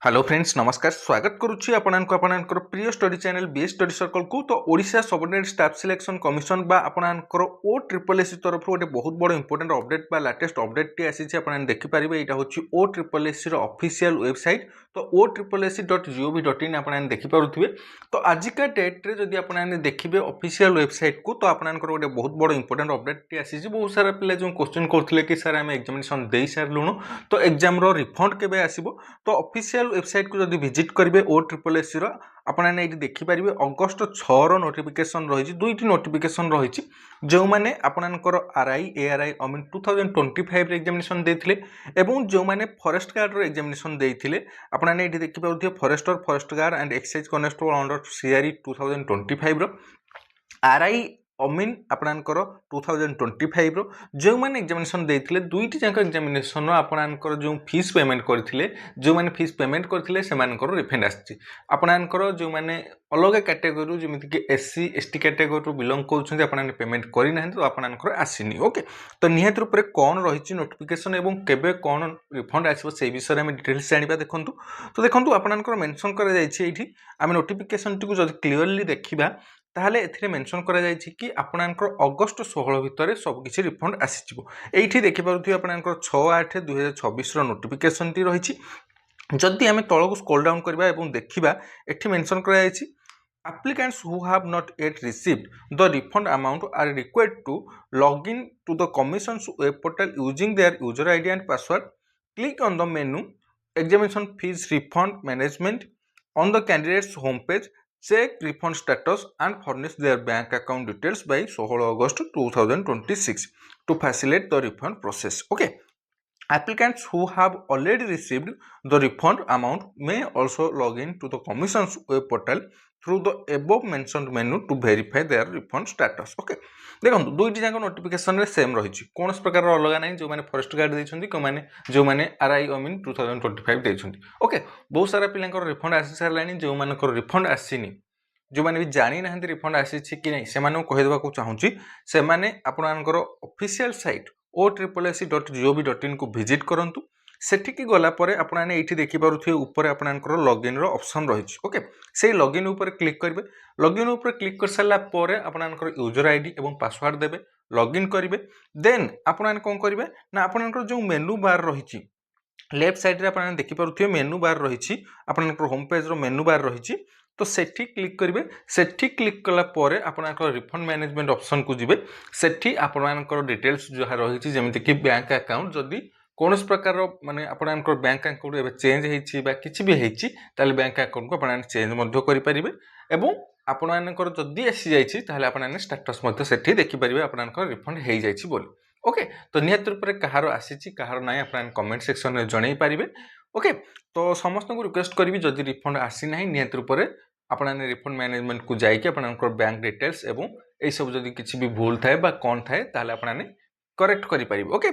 Hello friends नमस्कार स्वागत करुच्ची आपणकर प्रिय study channel BS study circle को। तो Odisha subordinate staff selection commission बा आपणकर ओ ट्रिपल एस तरफ गोटे बहुत बड़ इंपोर्टेंट अपडेट बा लेटेस्ट अपडेट टी आसी आपन देखिपारे। यहाँ हूँ O triple S official website. तो o.triple.ac.gov.in आपन देखिपे। तो आजिका डेट्रे जदि आपने देखिए ऑफिशियल वेबसाइट को तो आपनकर गोटे बहुत बड़ इंपोर्टेंट अपडेट टी आसी। बहुत सारा पिला जो क्वेश्चन करते कि सर आम एग्जामिनेशन दे सारूँ तो एग्जाम रिफंड केबे आसीबो। तो ऑफिशियल वेबसाइट को जब विजिट करेंगे o.triple.ac आपने ये देखिपारे अगस्ट 6 नोटिफिकेशन रही दुईट नोटिफिकेशन रही जो मैंने आपणकर आरआई एआरआई मीन 2025 एग्जामिनेशन देते एवं जो मैंने फॉरेस्ट गार्ड एग्जामिनेशन देते आपने ये देखिए forester forest guard and excise constable under CRE 2025 RI अमीन आपणकर 2025 जो मैंने एग्जामिनेशन देते दुईट जाक एग्जामिनेशन आपणकर जो फीस पेमेंट करते जो मैंने फीस पेमेंट करते से रिफंड आपणकर जो मैंने अलग कैटेगोरी जमीक एससी एसटी कैटेगोरी बिलंग कर पेमेंट करना तो आपणकर आसनी। ओके तो निहत रूप से कौन रही नोटिफिकेशन एवं केबे कौन रिफंड आसो से विषय में डिटेल्स जाना। देखूँ तो देखो आपणकर मेंशन कर आम नोटिफिकेशन टी जब क्लीयरली देखा ताहले एथिरे मेंशन करा जायछि कि आपनकर अगस्त 16 भितर सबकिछि रिफंड आसीजिवो। एइठी देखि पारुथि आपनकर 6/8/2026 रो नोटिफिकेशन टी रहिछि। जदि आमे तळको स्क्रॉल डाउन करबा एवं देखिबा एठी मेंशन करा जायछि applicants who have not yet received the refund amount are required to log in to the commission's web portal using their user ID and password. Click on the menu examination fees refund management on the candidate's homepage. Check refund status and furnish their bank account details by 16 August 2026 to facilitate the refund process. Okay. Applicants who have already received the refund amount may also log in to the Commission's web portal through the above mentioned menu to verify their refund status. Okay. देखो दुईटी जाक notification same रही कौन प्रकार अलग ना जो मैंने forest guard देते कौन जो मैंने आरआई मीन 2025 देते। ओके बहुत सारा पिला रिफंड आसी सारे जो मान रिफंड आसनी जो मैंने भी जानी ना रिफंड आसी कि नहीं से कहीदेवा चाहूँगी से आपणकर ऑफिशियल साइट o.triple.ac.gov.in को विजिट करूँ। सेठिकी गलापर आपने ये देखिपे ऊपर आपणकर लॉगिन ऑप्शन रही। ओके से लॉगिन ऊपर क्लिक करेंगे। लॉगिन ऊपर क्लिक कर सारापर आपणकर यूजर आईडी और पासवर्ड देवे लॉगिन करेंगे। देन आपने कौन करेंगे ना आपणकर जो मेनू बार रही लेफ्ट साइड रे आपने देखिपे मेनू बार रही आपणकर होम पेज रो मेनू बार रही तो सेठी क्लिक करेंगे। सेठी क्लिक कला परे आपणकर रिफंड मैनेजमेंट ऑप्शन को जिबे सेठी आपणकर डिटेल्स जहाँ रही जमीक कि बैंक अकाउंट जदि कौन प्रकार माने आपणकर बैंक अकाउंट एबे चेंज होइछि बा किछि भी होइछि ताले बैंक अकाउंट को आपण चेंज मध्य करि परिबे एवं आपणकर जदि आसी जाइछि ताले आपण स्टेटस मध्य सेठी देखि परिबे आपणकर रिफंड हेइ जाइछि बोली। ओके तो निहत रूप से कहार आसी कहार ना आप कमेंट सेक्शन में जन पारे। ओके तो समस्त को रिक्वेस्ट करी जदि रिफंड आसी ना निहत रूप से आपने रिफंड मैनेजमेंट को जाइए आपनकर बैंक डिटेल्स एवं यही सब जदि किसी भी भूल थाए बा कौन थाए ताहले आपने करेक्ट करि परिबे। ओके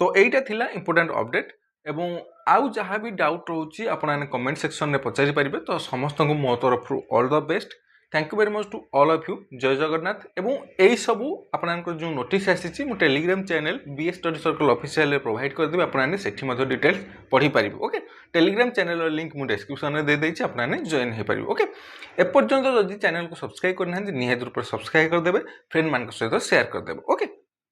तो एटा थिला इंपोर्टेंट अपडेट एवं आउ जहाँ भी डाउट रोची आपने कमेंट सेक्शन में पचारि परिबे। तो समस्त को मो तरफ all the best. Thank you very much to all of you. जय जगन्नाथ। एवं यही सबू आपनकर जो नोटिस आसी मो Telegram channel BS study circle official provide करदेवी आपने सेठी मध्य डिटेल्स पढ़ी पारे। ओके टेलीग्राम चैनल लिंक मुझे डिस्क्रिप्शन में दे देछि आपने जॉइन हो पारे। ओके एपर्यंत जदि चैनल को सब्सक्राइब करना निहत रूप से सब्सक्राइब करदेवे फ्रेंड मान सहित शेयर करदेवे। ओके।